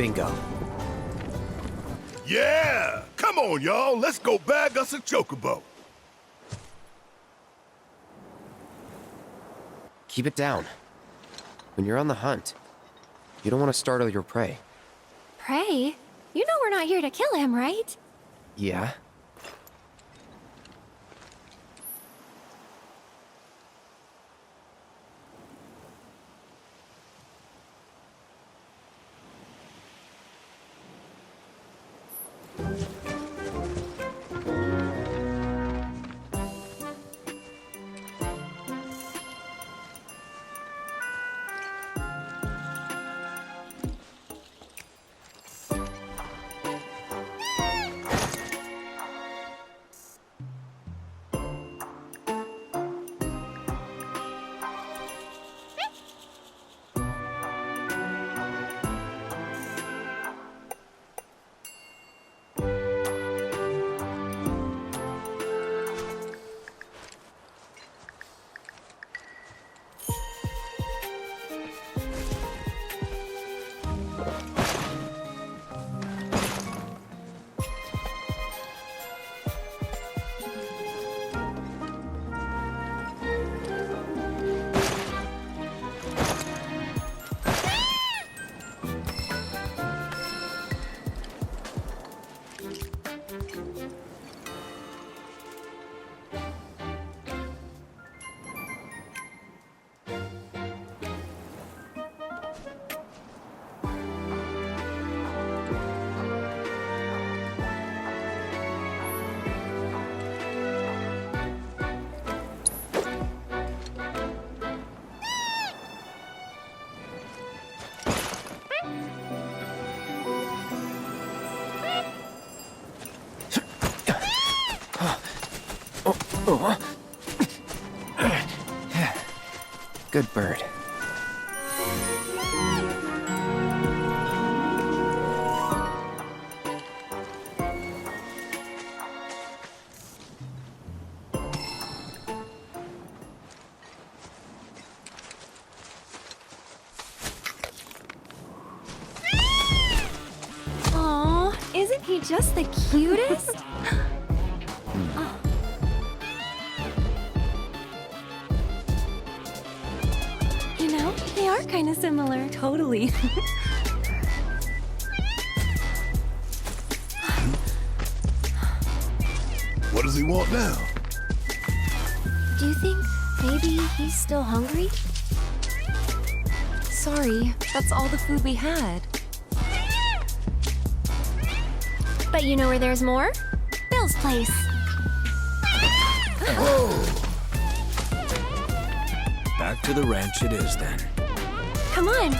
Bingo. Yeah! Come on, y'all. Let's go bag us a chocobo. Keep it down. When you're on the hunt, you don't want to startle your prey. Prey? You know we're not here to kill him, right? Yeah? Good bird. Aw, isn't he just the cutest? You know, they are kind of similar. Totally. What does he want now? Do you think maybe he's still hungry? Sorry, that's all the food we had. But you know where there's more? Bill's place. Back to the ranch it is then. Come on.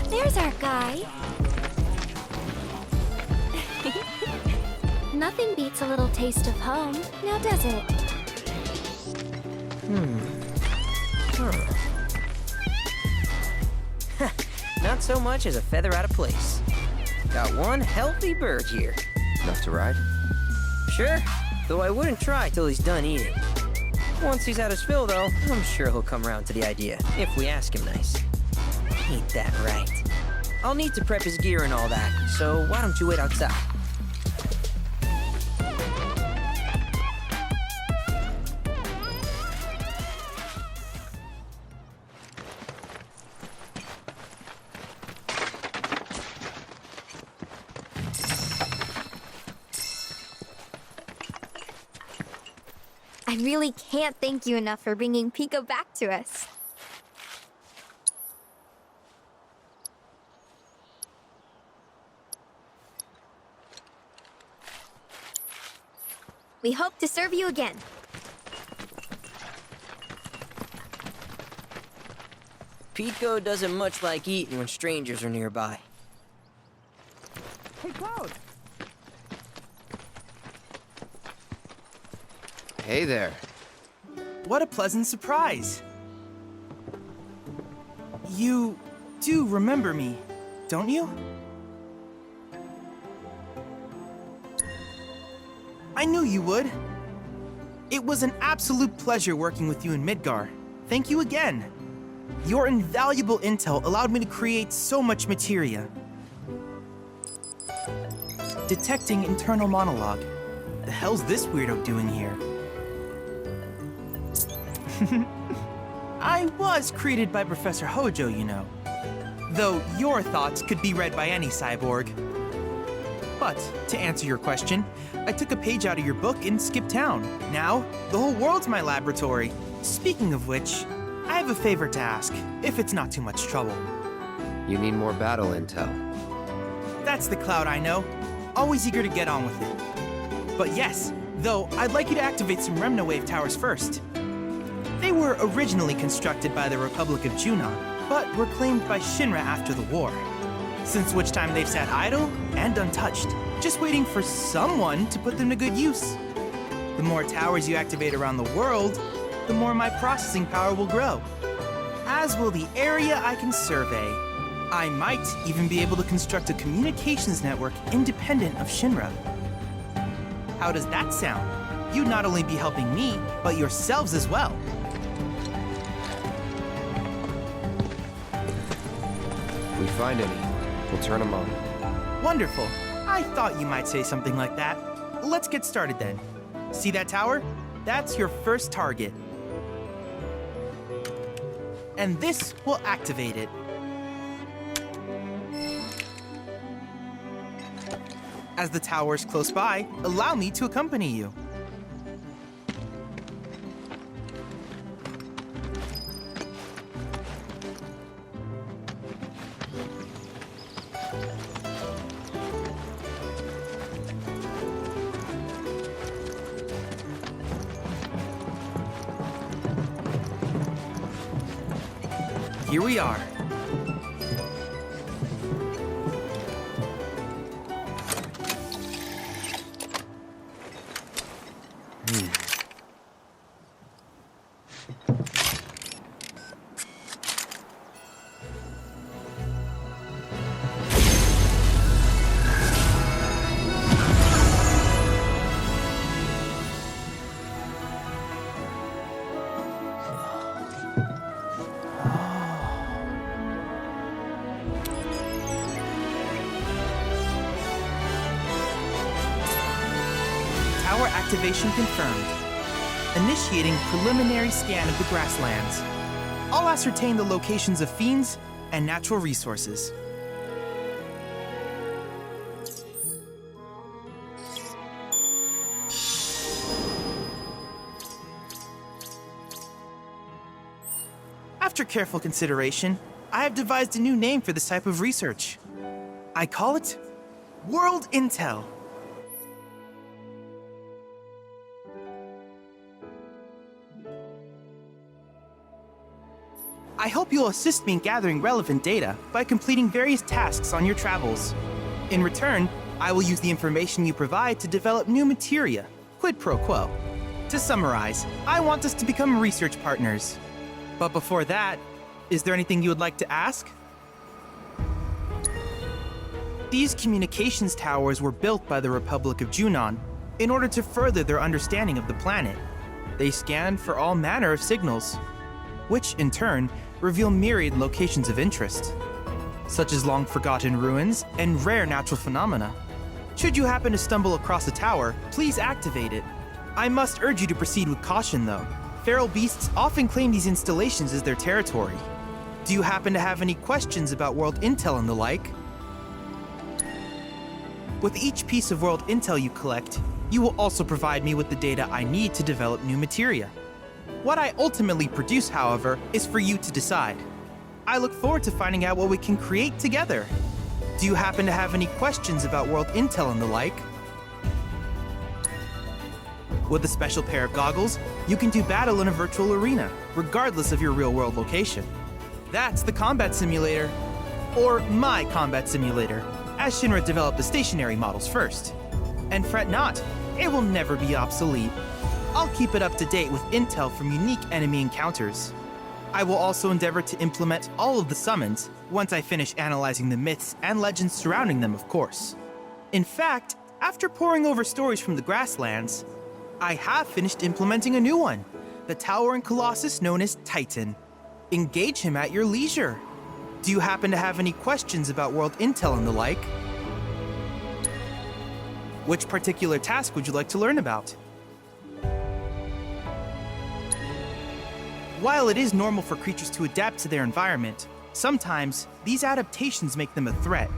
There's our guy. Nothing beats a little taste of home, now does it? Not so much as a feather out of place. Got one healthy bird here. Enough to ride? Sure, though I wouldn't try till he's done eating. Once he's had his fill, though, I'm sure he'll come round to the idea, if we ask him nice. Ain't that right? I'll need to prep his gear and all that, so why don't you wait outside? I really can't thank you enough for bringing Pico back to us. We hope to serve you again. Pico doesn't much like eating when strangers are nearby. Hey, Cloud! Hey there. What a pleasant surprise! You do remember me, don't you? I knew you would. It was an absolute pleasure working with you in Midgar. Thank you again. Your invaluable intel allowed me to create so much materia. Detecting internal monologue. The hell's this weirdo doing here? I was created by Professor Hojo, you know. Though your thoughts could be read by any cyborg. But, to answer your question, I took a page out of your book and skipped town. Now, the whole world's my laboratory. Speaking of which, I have a favor to ask, if it's not too much trouble. You need more battle intel. That's the Cloud I know. Always eager to get on with it. But yes, though, I'd like you to activate some Remnawave towers first. They were originally constructed by the Republic of Junon, but were claimed by Shinra after the war. Since which time they've sat idle and untouched, just waiting for someone to put them to good use. The more towers you activate around the world, the more my processing power will grow. As will the area I can survey. I might even be able to construct a communications network independent of Shinra. How does that sound? You'd not only be helping me, but yourselves as well. If we find any, we'll turn them on. Wonderful. I thought you might say something like that. Let's get started then. See that tower? That's your first target. And this will activate it. As the tower's close by, allow me to accompany you. Here we are. Tower activation confirmed. Initiating preliminary scan of the Grasslands. I'll ascertain the locations of fiends and natural resources. After careful consideration, I have devised a new name for this type of research. I call it World Intel. I hope you'll assist me in gathering relevant data by completing various tasks on your travels. In return, I will use the information you provide to develop new materia, quid pro quo. To summarize, I want us to become research partners. But before that, is there anything you would like to ask? These communications towers were built by the Republic of Junon in order to further their understanding of the planet. They scan for all manner of signals, which in turn reveal myriad locations of interest, such as long-forgotten ruins and rare natural phenomena. Should you happen to stumble across a tower, please activate it. I must urge you to proceed with caution, though. Feral beasts often claim these installations as their territory. Do you happen to have any questions about world intel and the like? With each piece of world intel you collect, you will also provide me with the data I need to develop new materia. What I ultimately produce, however, is for you to decide. I look forward to finding out what we can create together. Do you happen to have any questions about world intel and the like? With a special pair of goggles, you can do battle in a virtual arena, regardless of your real-world location. That's the combat simulator. Or my combat simulator, as Shinra developed the stationary models first. And fret not, it will never be obsolete. I'll keep it up to date with intel from unique enemy encounters. I will also endeavor to implement all of the summons, once I finish analyzing the myths and legends surrounding them, of course. In fact, after poring over stories from the Grasslands, I have finished implementing a new one, the towering colossus known as Titan. Engage him at your leisure. Do you happen to have any questions about world intel and the like? Which particular task would you like to learn about? While it is normal for creatures to adapt to their environment, sometimes these adaptations make them a threat.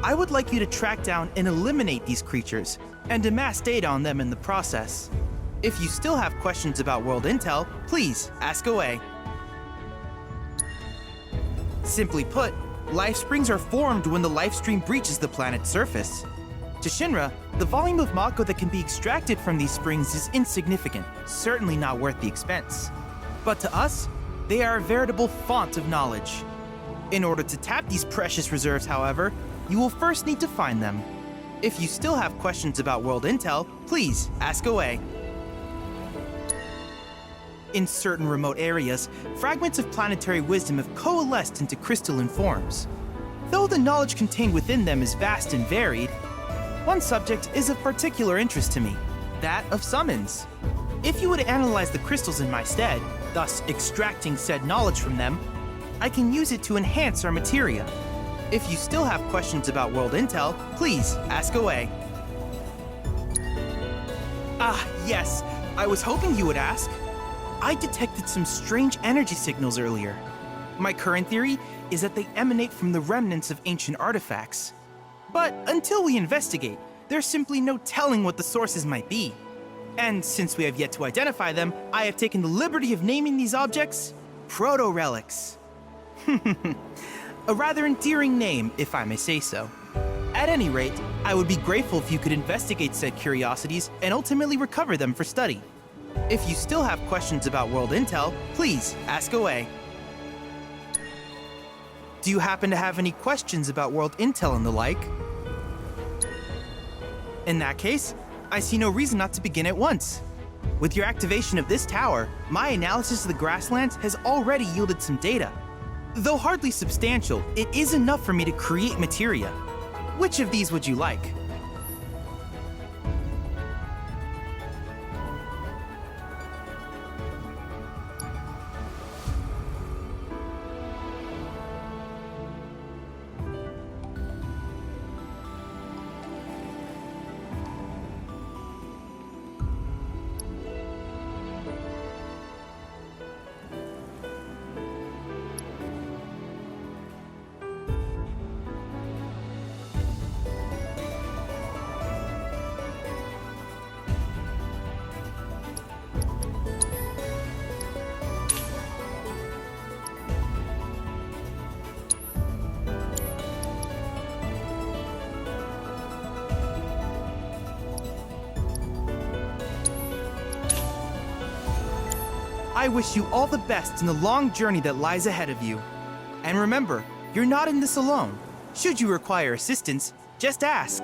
I would like you to track down and eliminate these creatures, and amass data on them in the process. If you still have questions about world intel, please ask away. Simply put, life springs are formed when the life stream breaches the planet's surface. To Shinra, the volume of Mako that can be extracted from these springs is insignificant, certainly not worth the expense. But to us, they are a veritable font of knowledge. In order to tap these precious reserves, however, you will first need to find them. If you still have questions about world intel, please ask away. In certain remote areas, fragments of planetary wisdom have coalesced into crystalline forms. Though the knowledge contained within them is vast and varied, one subject is of particular interest to me, that of summons. If you would analyze the crystals in my stead, thus extracting said knowledge from them, I can use it to enhance our materia. If you still have questions about world intel, please ask away. Ah, yes, I was hoping you would ask. I detected some strange energy signals earlier. My current theory is that they emanate from the remnants of ancient artifacts. But until we investigate, there's simply no telling what the sources might be. And since we have yet to identify them, I have taken the liberty of naming these objects proto-relics. A rather endearing name, if I may say so. At any rate, I would be grateful if you could investigate said curiosities and ultimately recover them for study. If you still have questions about world intel, please ask away. Do you happen to have any questions about world intel and the like? In that case, I see no reason not to begin at once. With your activation of this tower, my analysis of the Grasslands has already yielded some data. Though hardly substantial, it is enough for me to create materia. Which of these would you like? I wish you all the best in the long journey that lies ahead of you. And remember, you're not in this alone. Should you require assistance, just ask.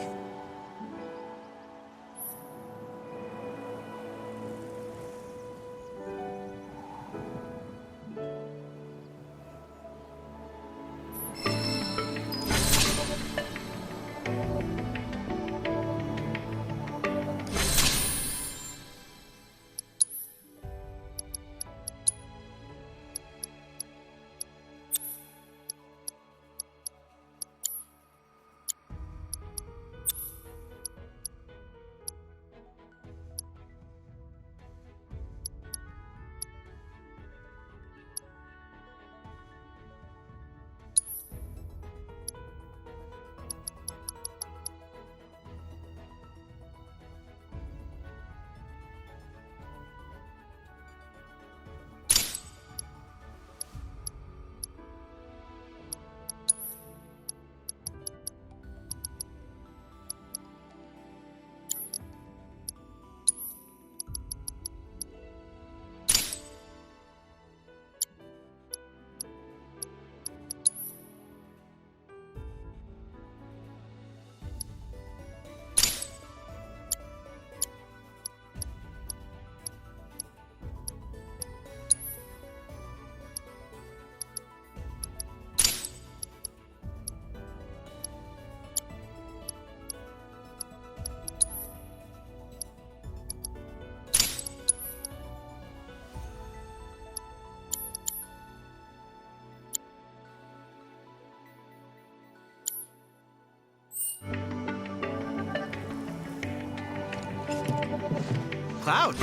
Cloud.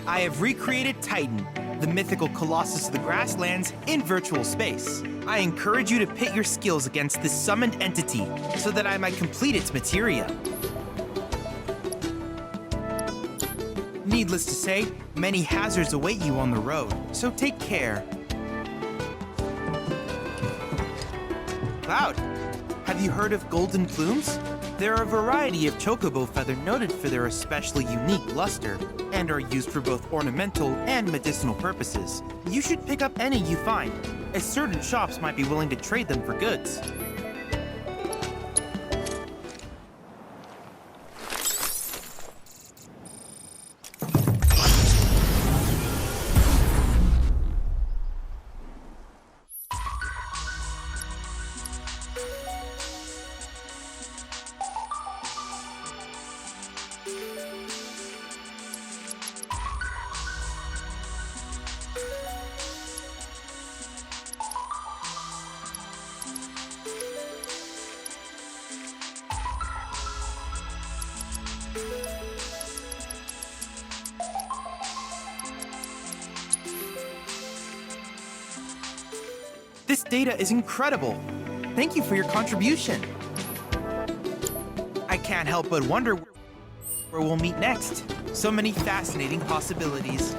I have recreated Titan, the mythical colossus of the Grasslands, in virtual space. I encourage you to pit your skills against this summoned entity so that I might complete its materia. Needless to say, many hazards await you on the road, so take care. Cloud, have you heard of golden plumes? They're a variety of chocobo feather noted for their especially unique luster, and are used for both ornamental and medicinal purposes. You should pick up any you find, as certain shops might be willing to trade them for goods. This data is incredible. Thank you for your contribution. I can't help but wonder where we'll meet next. So many fascinating possibilities.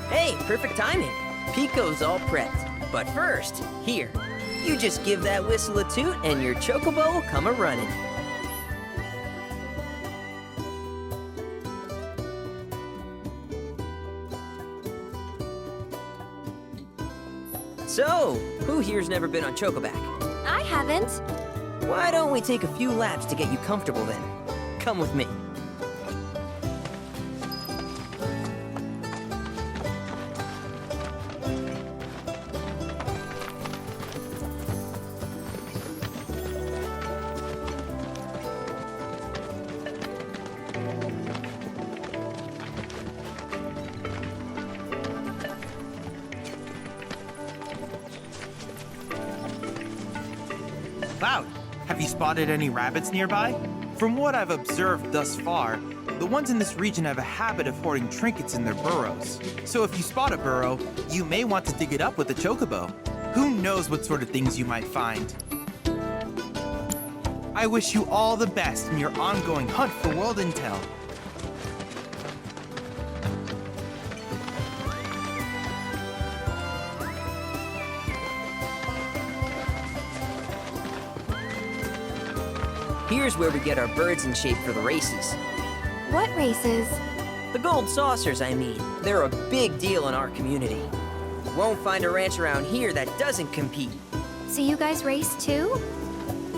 Hey, perfect timing. Pico's all prepped. But first, here, you just give that whistle a toot and your chocobo will come a-running. So, who here's never been on Chocoback? I haven't. Why don't we take a few laps to get you comfortable then? Come with me. Cloud, have you spotted any rabbits nearby? From what I've observed thus far, the ones in this region have a habit of hoarding trinkets in their burrows. So if you spot a burrow, you may want to dig it up with a chocobo. Who knows what sort of things you might find? I wish you all the best in your ongoing hunt for world intel. Here's where we get our birds in shape for the races. What races? The gold saucers, I mean. They're a big deal in our community. Won't find a ranch around here that doesn't compete. So you guys race too?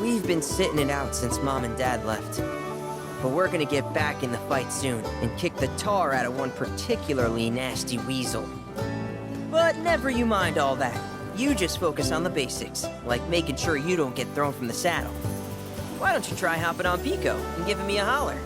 We've been sitting it out since Mom and Dad left. But we're gonna get back in the fight soon and kick the tar out of one particularly nasty weasel. But never you mind all that. You just focus on the basics, like making sure you don't get thrown from the saddle. Why don't you try hopping on Pico and giving me a holler?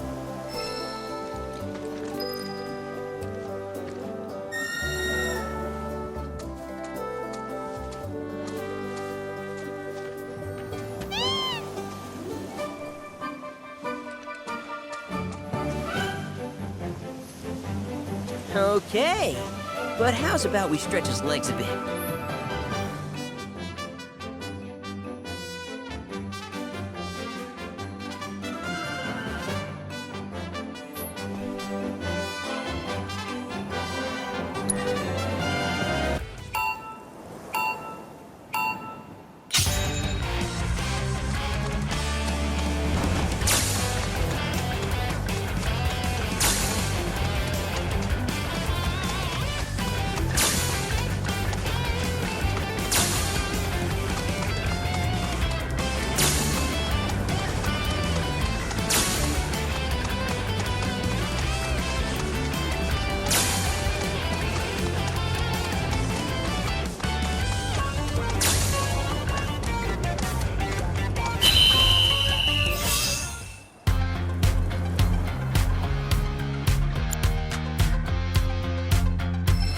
Okay, but how's about we stretch his legs a bit?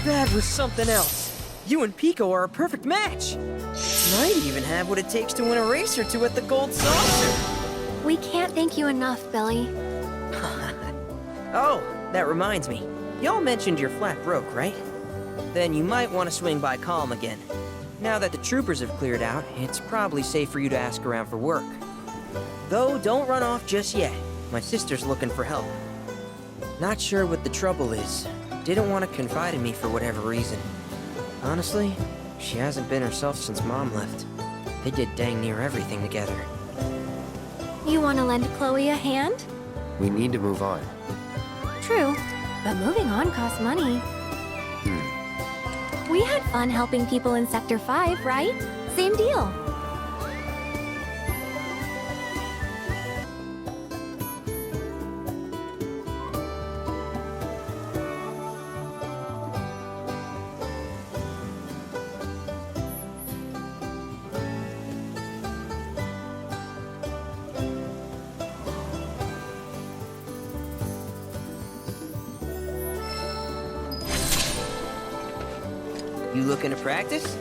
That was something else. You and Pico are a perfect match. Might even have what it takes to win a race or two at the Gold Saucer. We can't thank you enough, Billy. Oh, that reminds me. Y'all mentioned your flat broke, right? Then you might want to swing by Calm again. Now that the troopers have cleared out, it's probably safe for you to ask around for work. Though, don't run off just yet. My sister's looking for help. Not sure what the trouble is. Didn't want to confide in me for whatever reason. Honestly, she hasn't been herself since Mom left. They did dang near everything together. You want to lend Chloe a hand? We need to move on. True, but moving on costs money. We had fun helping people in Sector 5, right? Same deal. You looking to practice?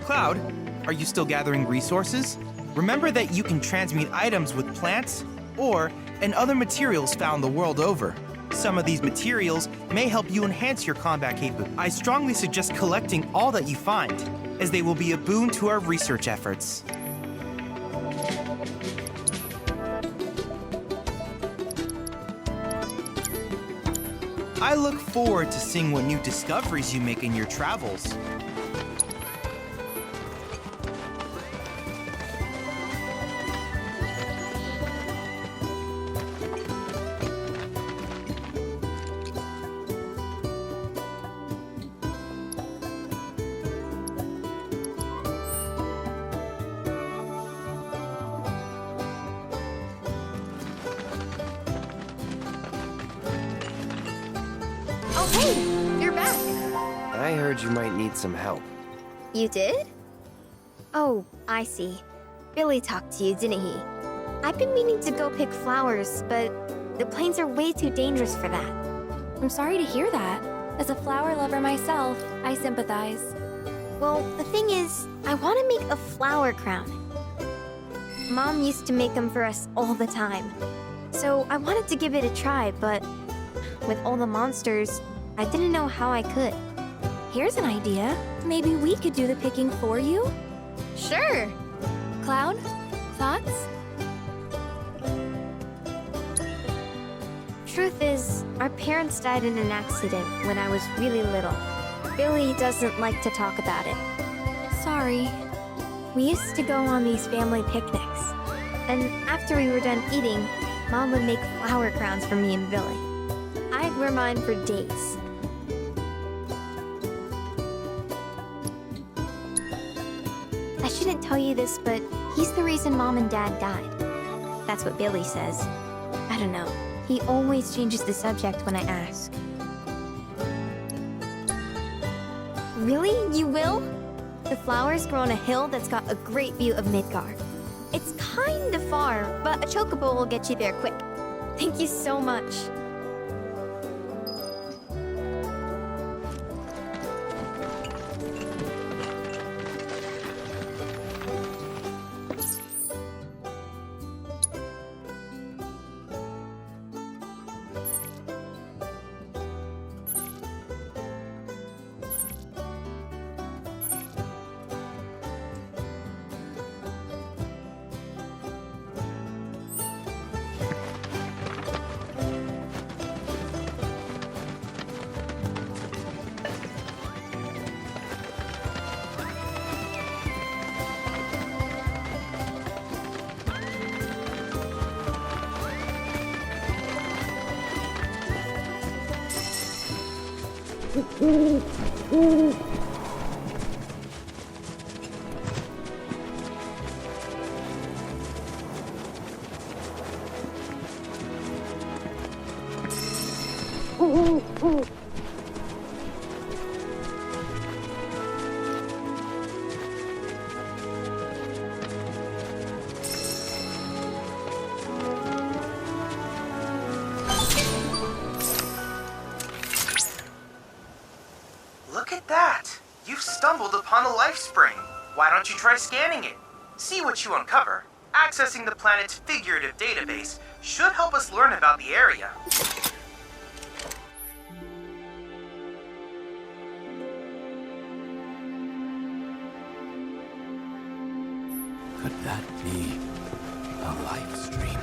Cloud, are you still gathering resources? Remember that you can transmute items with plants or and other materials found the world over. Some of these materials may help you enhance your combat capability. I strongly suggest collecting all that you find, as they will be a boon to our research efforts. I look forward to seeing what new discoveries you make in your travels. Oh, hey! You're back! I heard you might need some help. You did? Oh, I see. Billy talked to you, didn't he? I've been meaning to go pick flowers, but the plains are way too dangerous for that. I'm sorry to hear that. As a flower lover myself, I sympathize. Well, the thing is, I want to make a flower crown. Mom used to make them for us all the time. So I wanted to give it a try, but with all the monsters, I didn't know how I could. Here's an idea. Maybe we could do the picking for you? Sure! Cloud? Thoughts? Truth is, our parents died in an accident when I was really little. Billy doesn't like to talk about it. Sorry. We used to go on these family picnics. And after we were done eating, Mom would make flower crowns for me and Billy. I'd wear mine for days. I shouldn't tell you this, but he's the reason Mom and Dad died. That's what Billy says. I don't know. He always changes the subject when I ask. Really? You will? The flowers grow on a hill that's got a great view of Midgard. It's kind of far, but a chocobo will get you there quick. Thank you so much. Look at that! You've stumbled upon a life spring. Why don't you try scanning it? See what you uncover. Accessing the planet's figurative database should help us learn about the area. Could that be a life stream?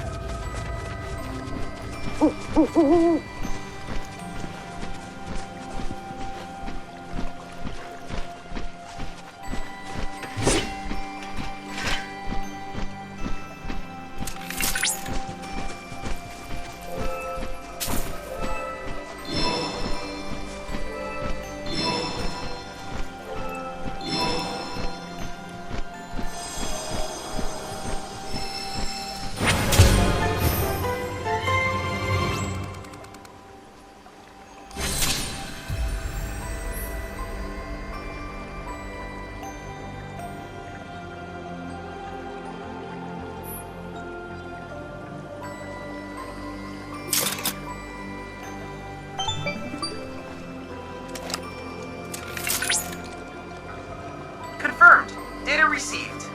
Confirmed. Data received.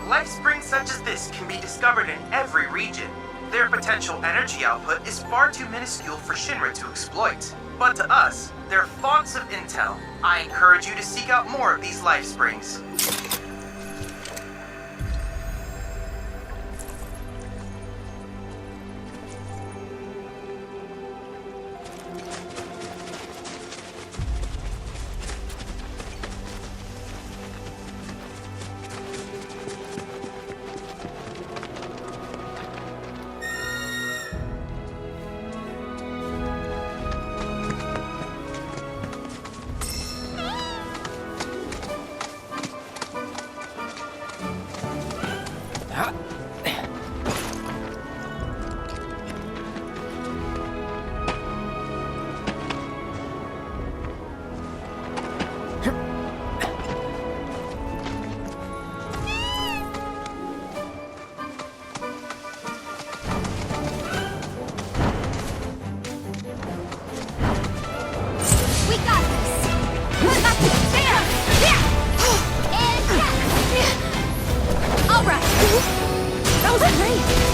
Life springs such as this can be discovered in every region. Their potential energy output is far too minuscule for Shinra to exploit. But to us, they're fonts of intel. I encourage you to seek out more of these life springs. got this! There! And yes! Alright! That was great!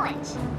challenge.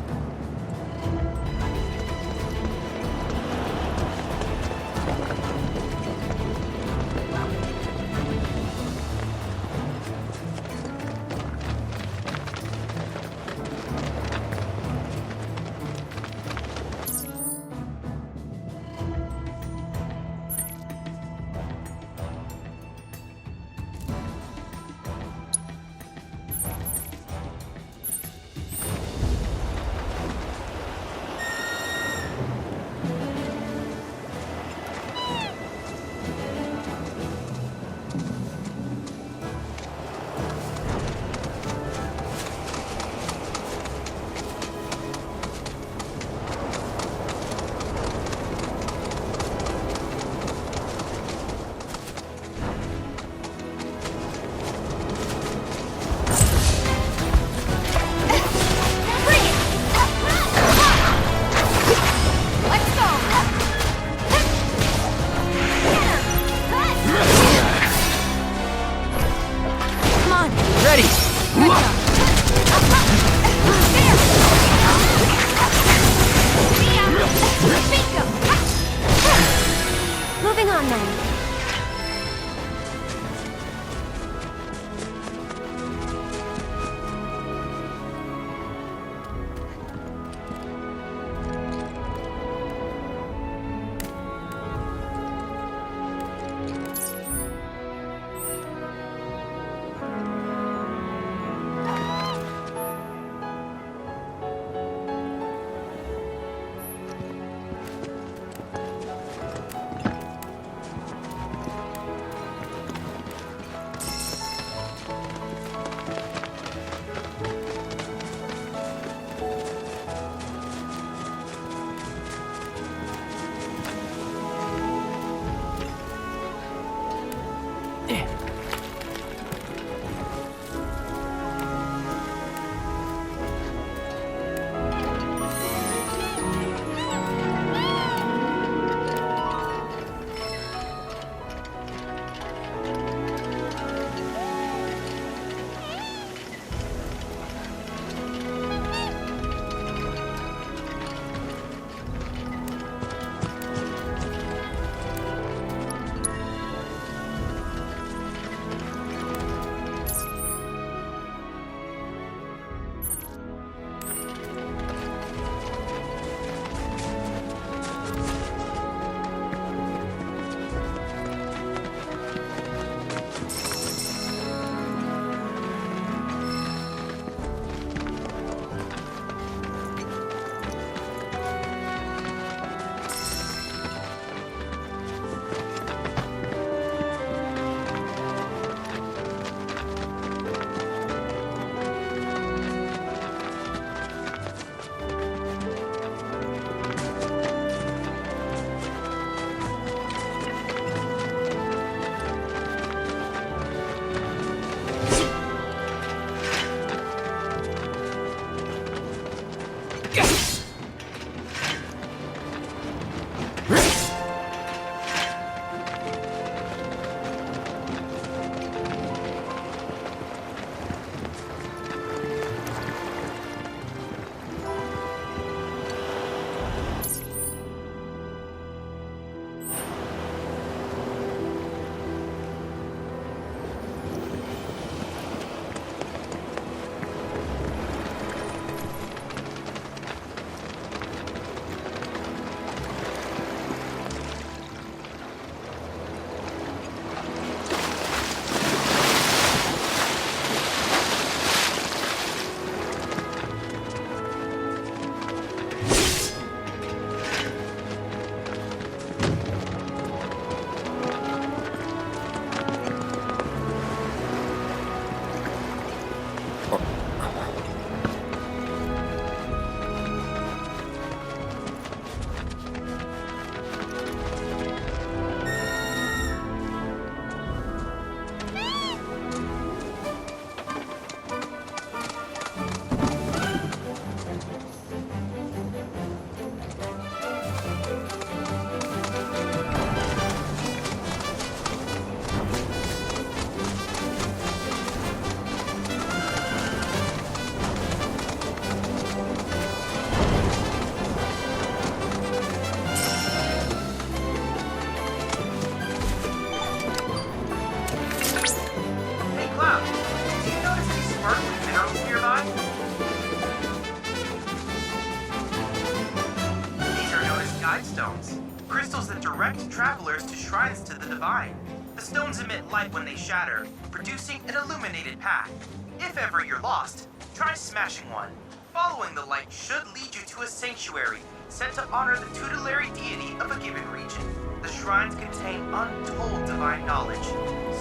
direct travelers to shrines to the divine. The stones emit light when they shatter, producing an illuminated path. If ever you're lost, try smashing one. Following the light should lead you to a sanctuary set to honor the tutelary deity of a given region. The shrines contain untold divine knowledge,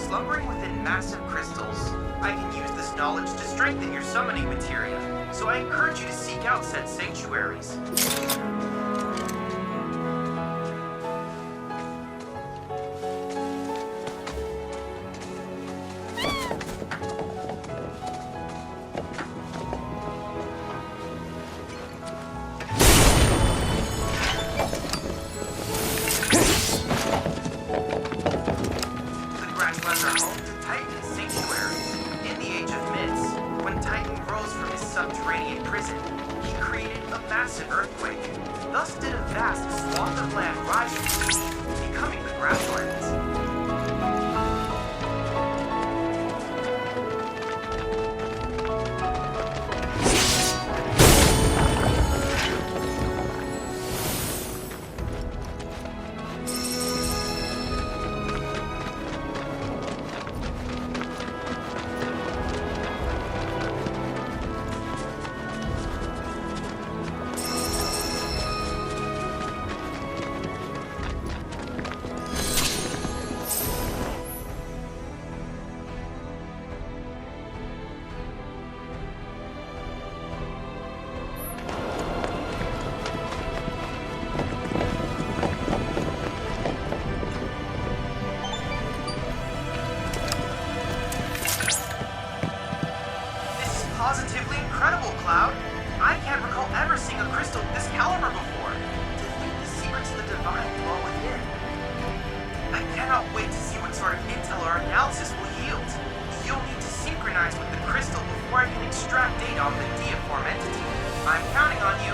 slumbering within massive crystals. I can use this knowledge to strengthen your summoning materia, so I encourage you to seek out said sanctuaries. The Grasslands are home to Titan sanctuaries. In the Age of Myths, when Titan rose from his subterranean prison, he created a massive earthquake. Thus did a vast swath of land rise from beneath, becoming the Grasslands. Positively incredible, Cloud. I can't recall ever seeing a crystal this caliber before. To think the secrets of the divine dwell within. I cannot wait to see what sort of intel our analysis will yield. You'll need to synchronize with the crystal before I can extract data on the deiform entity. I'm counting on you.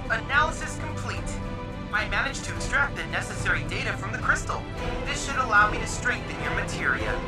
Analysis complete. I managed to extract the necessary data from the crystal. This should allow me to strengthen your materia.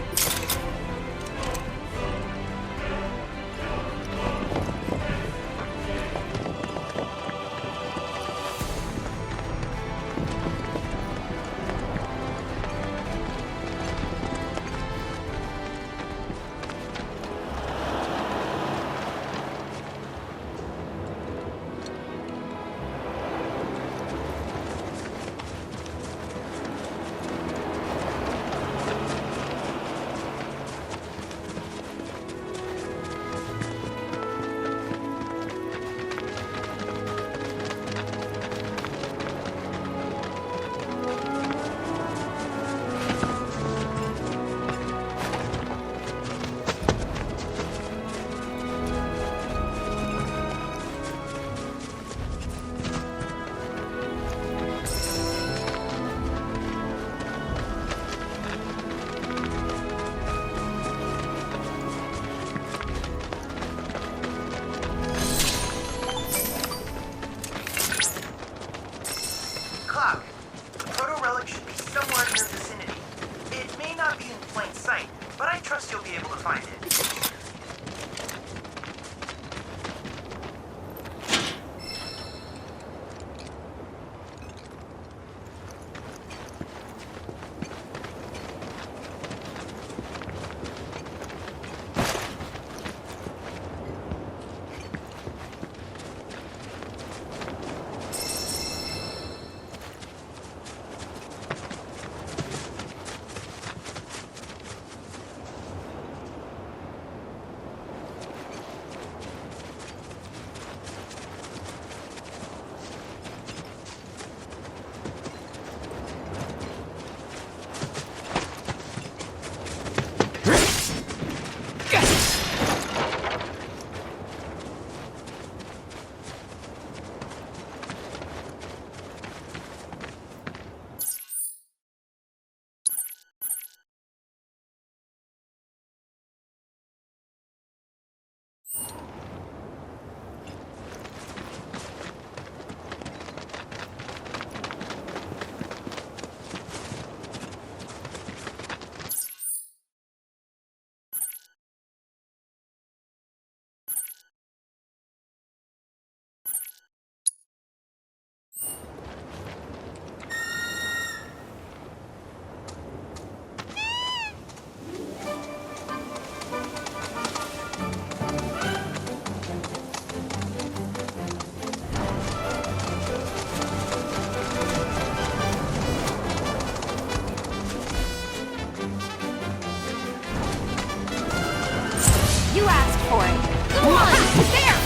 You asked for it. Come on! There!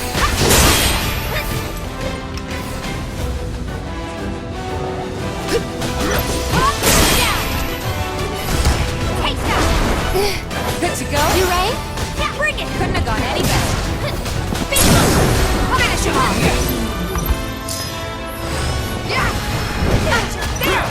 Taste that! Good to go? You ready? Yeah, bring it! Couldn't have gone any better. Finish him off! Yeah! There!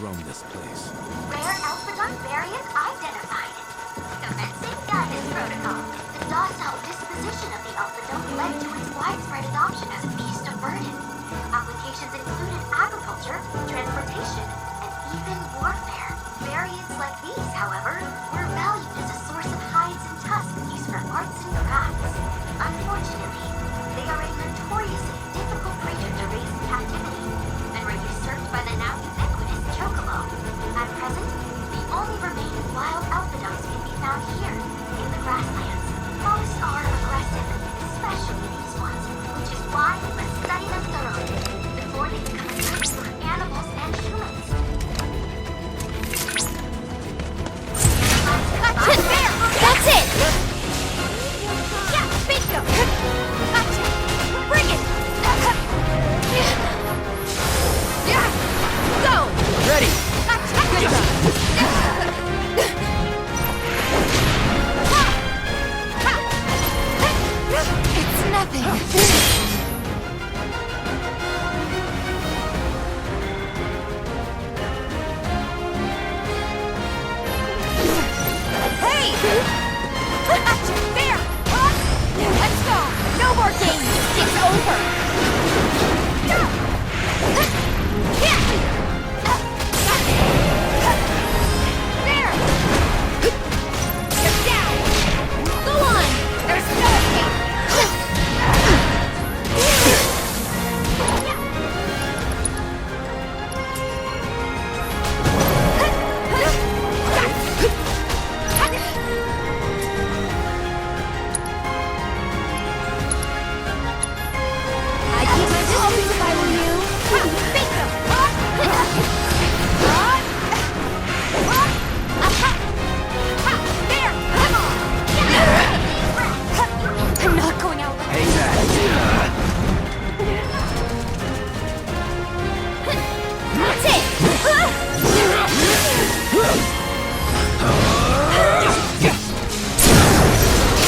roam this place. Rare alpha variant identified. Commencing guidance protocol. The docile disposition of the alpha led to its widespread adoption as a beast of burden. Applications included agriculture, transportation, and even warfare. Variants like these, however, were valued as a source of hides and tusks used for arts and crafts. Unfortunately, they are a notoriously difficult creature to raise in captivity, and were usurped by the now ubiquitous chocobo. At present, the only remaining wild alphadomes can be found here, in the Grasslands. Most are aggressive, especially these ones, which is why we must study them thoroughly before they become a threat for animals and humans. Gotcha! There! That's it! Yeah, bingo! Gotcha! Bring it! Yeah! Go! Ready! Gotcha! Good job! It's nothing. Hey! Gotcha! There! Let's go! No more games! It's over! Yeah! There! You're down! Go on! There's no I'd keep my distance if I were you. Bingo! There! Come on! I'm not going out like Hang back. That's it!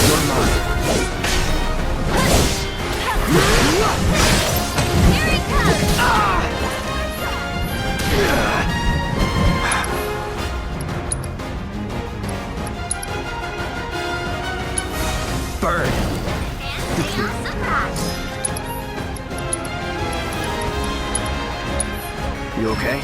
You're mine. Here it comes! Bird. And surprise! You okay?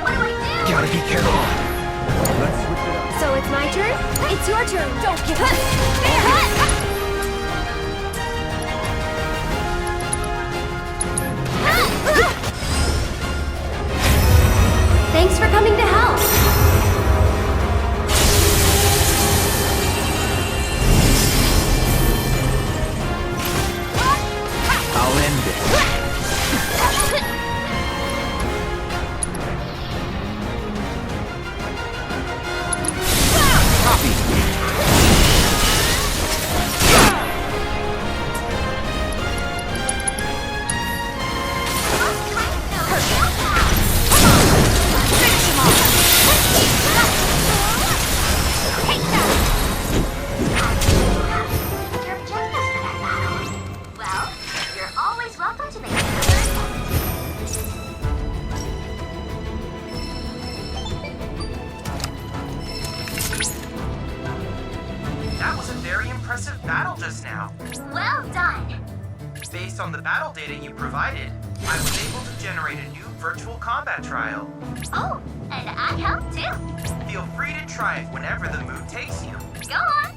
What do I do? Gotta be careful. So it's my turn? It's your turn! Don't give up! There! Thanks for coming to help. I'll end this. Your objectives for that battle? Well, you're always welcome to make another. That was a very impressive battle just now. Well done. Based on the battle data you provided, I was able to generate a new virtual combat trial. Oh, and I helped too. Feel free to try it whenever the mood takes you. Go on.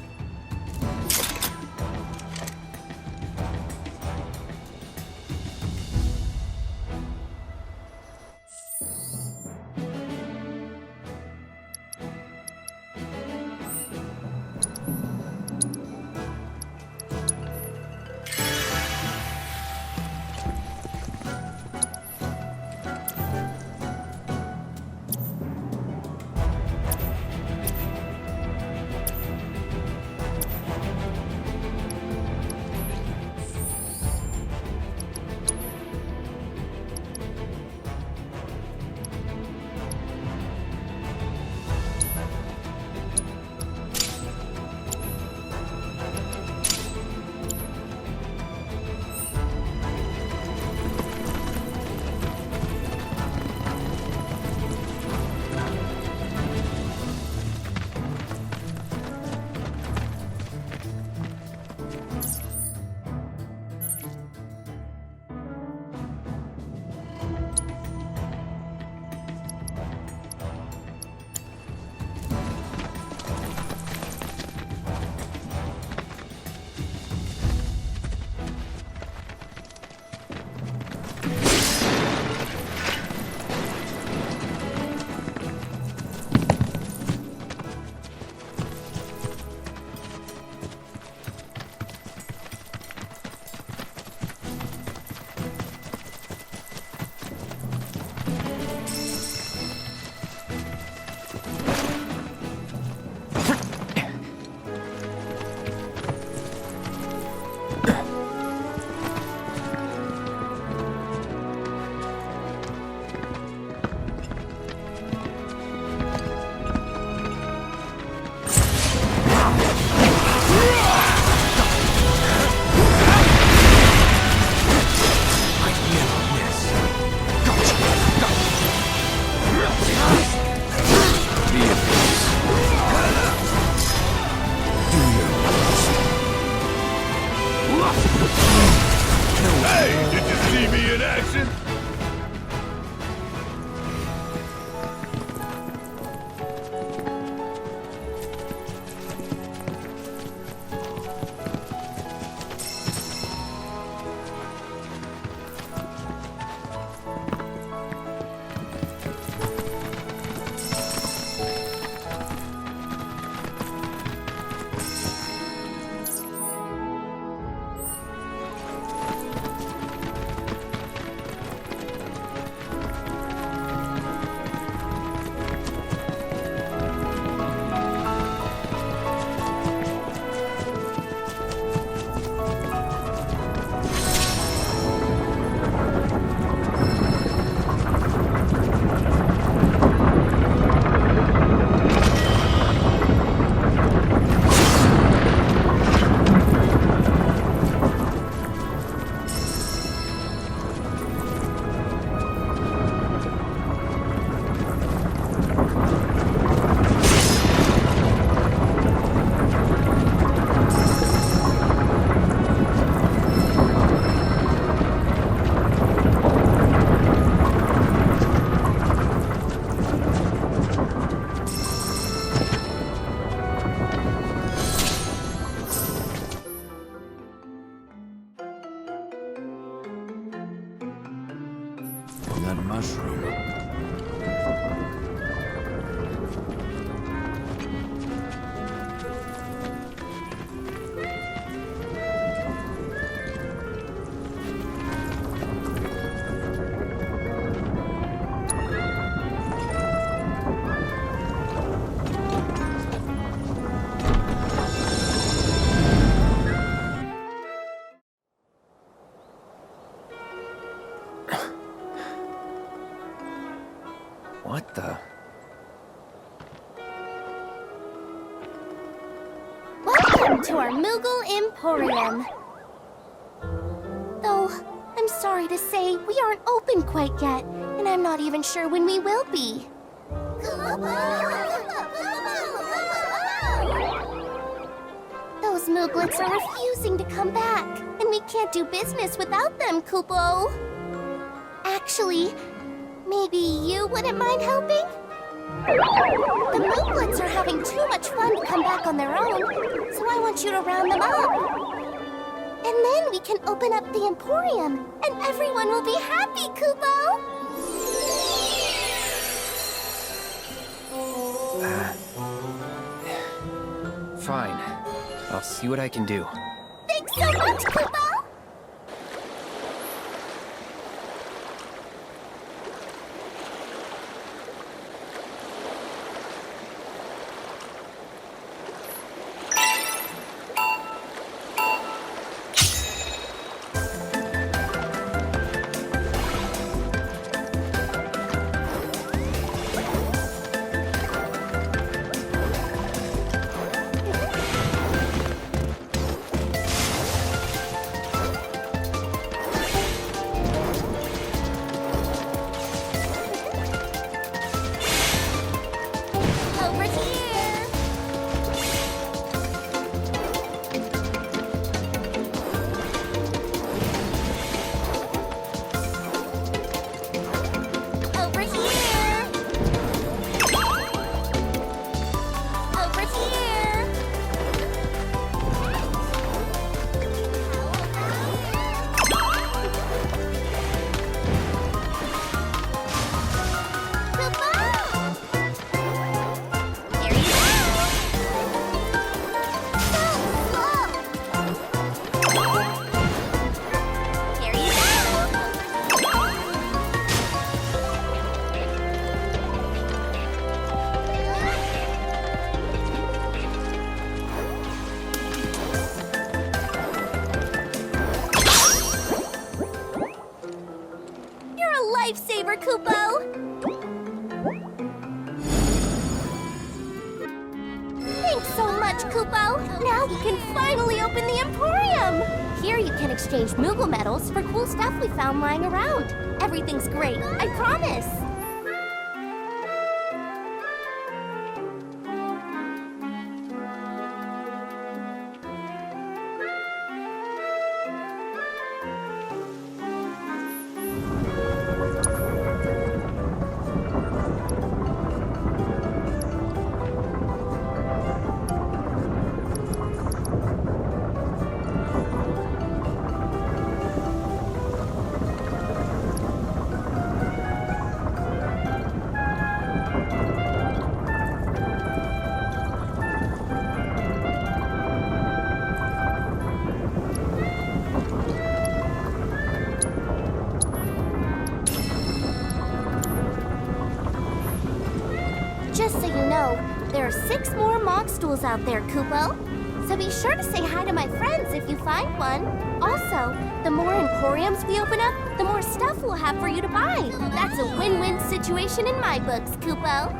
Welcome to our Moogle Emporium. Though, I'm sorry to say, we aren't open quite yet, and I'm not even sure when we will be. Those Mooglets are refusing to come back, and we can't do business without them, Kupo. Actually, maybe you wouldn't mind helping? The Mooglets are having too much fun to come back on their own, so I want you to round them up. And then we can open up the Emporium, and everyone will be happy, Kupo! Fine. I'll see what I can do. Thanks so much, Kupo! Lifesaver, Kupo! Thanks so much, Kupo! Now we can finally open the Emporium! Here you can exchange Moogle medals for cool stuff we found lying around. Everything's great, I promise! Just so you know, there are 6 more Mog Stools out there, Kupo. So be sure to say hi to my friends if you find one. Also, the more Emporiums we open up, the more stuff we'll have for you to buy. That's a win-win situation in my books, Kupo.